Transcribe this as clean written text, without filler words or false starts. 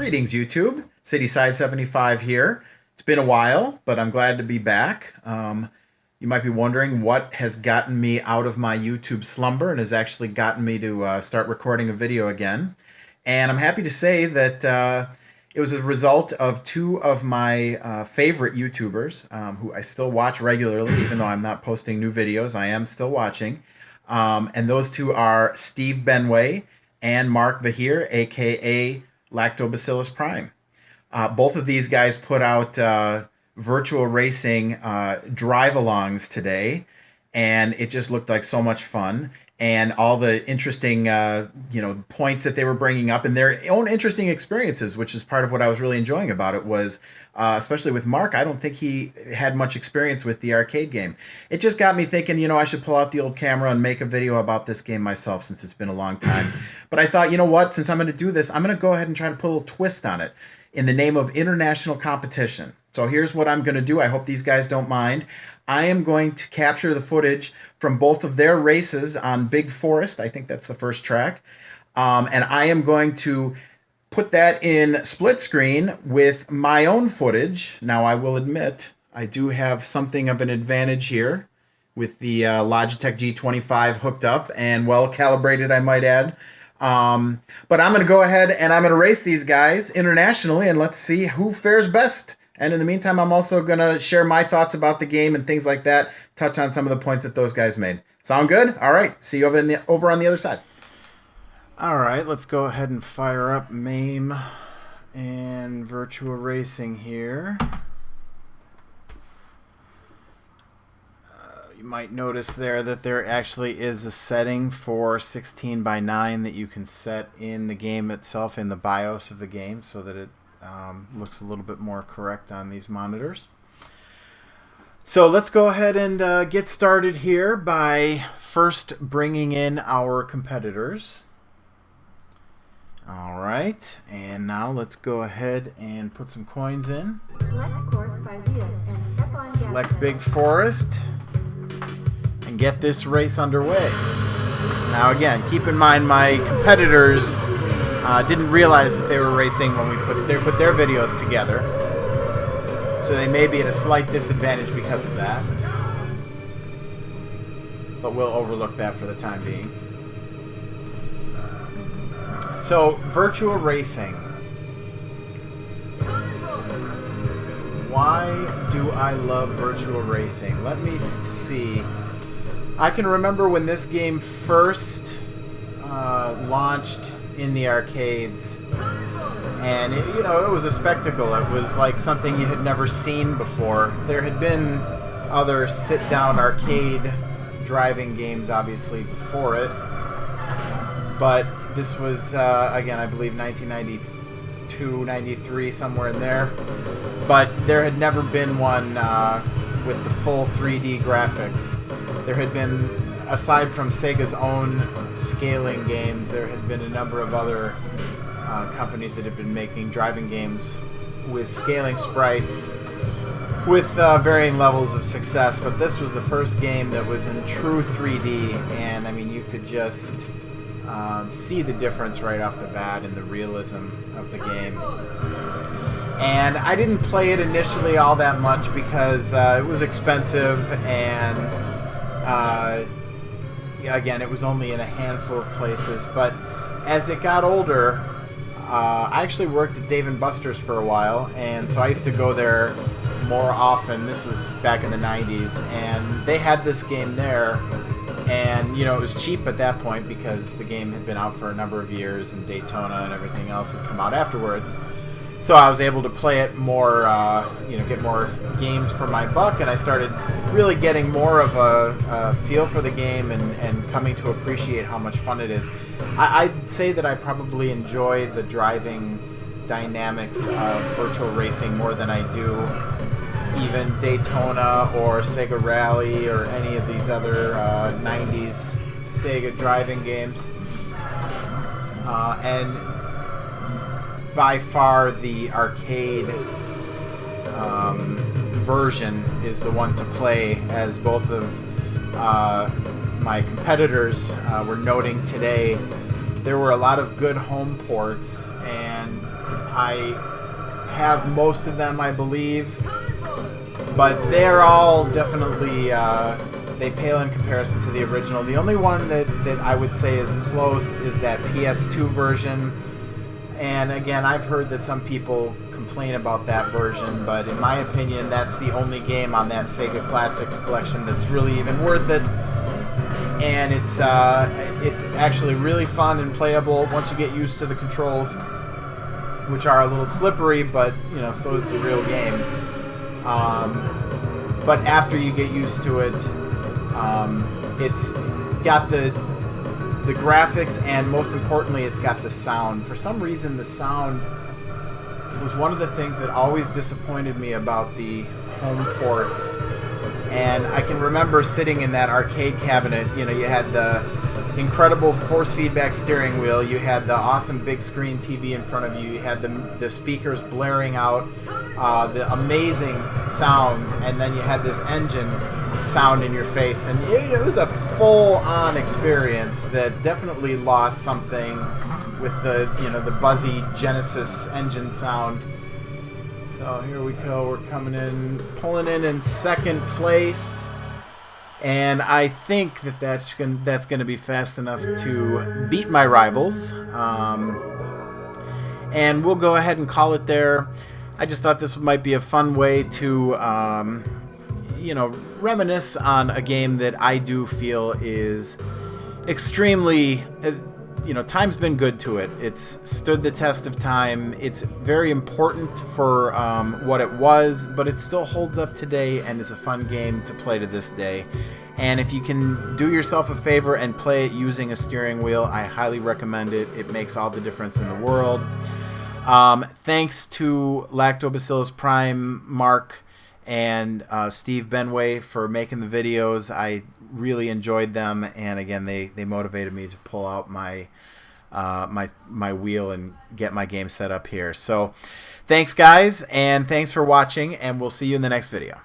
Greetings, YouTube. CitySide75 here. It's been a while, but I'm glad to be back. You might be wondering what has gotten me out of my YouTube slumber and has actually gotten me to start recording a video again. And I'm happy to say that it was a result of two of my favorite YouTubers who I still watch regularly, even though I'm not posting new videos. I am still watching. And those two are Steve Benway and Mark Vahir, aka Lactobacillus Prime. Both of these guys put out Virtua Racing drive-alongs today, and it just looked like so much fun. And all the interesting, points that they were bringing up and their own interesting experiences, which is part of what I was really enjoying about it, was especially with Mark. I don't think he had much experience with the arcade game. It just got me thinking, I should pull out the old camera and make a video about this game myself since it's been a long time. But I thought, what? Since I'm going to do this, I'm going to go ahead and try to put a little twist on it in the name of international competition. So here's what I'm going to do. I hope these guys don't mind. I am going to capture the footage from both of their races on Big Forest. I think that's the first track. And I am going to put that in split screen with my own footage. Now, I will admit, I do have something of an advantage here with the Logitech G25 hooked up and well calibrated, I might add. But I'm going to go ahead and I'm going to race these guys internationally, and let's see who fares best. And in the meantime, I'm also going to share my thoughts about the game and things like that, touch on some of the points that those guys made. Sound good? All right. See you over on the other side. All right. Let's go ahead and fire up MAME and Virtua Racing here. You might notice there that there actually is a setting for 16:9 that you can set in the game itself, in the BIOS of the game, so that it looks a little bit more correct on these monitors. So let's go ahead and get started here by first bringing in our competitors. All right, and now let's go ahead and put some coins in. Select course by wheel and step on Select Big Forest and get this race underway. Now again, keep in mind my competitors didn't realize that they were racing when we put their videos together, so they may be at a slight disadvantage because of that, but we'll overlook that for the time being. So, Virtua Racing. Why do I love Virtua Racing? Let me see. I can remember when this game first launched in the arcades, and it was a spectacle. It was like something you had never seen before. There had been other sit-down arcade driving games, obviously, before it, but this was, again, I believe 1992, 93, somewhere in there. But there had never been one with the full 3D graphics. There had been, aside from Sega's own scaling games, there had been a number of other companies that had been making driving games with scaling sprites with varying levels of success. But this was the first game that was in true 3D, and I mean, you could just see the difference right off the bat in the realism of the game. And I didn't play it initially all that much because it was expensive, and again, it was only in a handful of places. But as it got older, I actually worked at Dave & Buster's for a while, and so I used to go there more often. This was back in the 90s, and they had this game there. And, it was cheap at that point because the game had been out for a number of years, and Daytona and everything else had come out afterwards. So I was able to play it more, get more games for my buck, and I started really getting more of a feel for the game and coming to appreciate how much fun it is. I'd say that I probably enjoy the driving dynamics of Virtual Racing more than I do even Daytona or Sega Rally or any of these other 90s Sega driving games. And by far the arcade version is the one to play, as both of my competitors were noting today. There were a lot of good home ports, and I have most of them, I believe, but they're all definitely they pale in comparison to the original. The only one that I would say is close is that PS2 version. And again, I've heard that some people complain about that version, but in my opinion, that's the only game on that Sega Classics collection that's really even worth it. And it's actually really fun and playable once you get used to the controls, which are a little slippery, but you know, so is the real game. But after you get used to it, it's got the graphics, and most importantly, it's got the sound. For some reason, the sound was one of the things that always disappointed me about the home ports. And I can remember sitting in that arcade cabinet. You know, you had the incredible force feedback steering wheel, you had the awesome big screen TV in front of you, you had the speakers blaring out the amazing sounds, and then you had this engine sound in your face, and it was a full-on experience that definitely lost something with the the buzzy Genesis engine sound. So here we go, we're coming in, pulling in second place, and I think that's going to be fast enough to beat my rivals, and we'll go ahead and call it there. I just thought this might be a fun way to reminisce on a game that I do feel is extremely, time's been good to it. It's stood the test of time. It's very important for what it was, but it still holds up today and is a fun game to play to this day. And if you can do yourself a favor and play it using a steering wheel, I highly recommend it. It makes all the difference in the world. Thanks to Lactobacillus Prime, Mark, and Steve Benway for making the videos. I really enjoyed them, and again, they motivated me to pull out my my wheel and get my game set up here. So thanks guys, and thanks for watching, and we'll see you in the next video.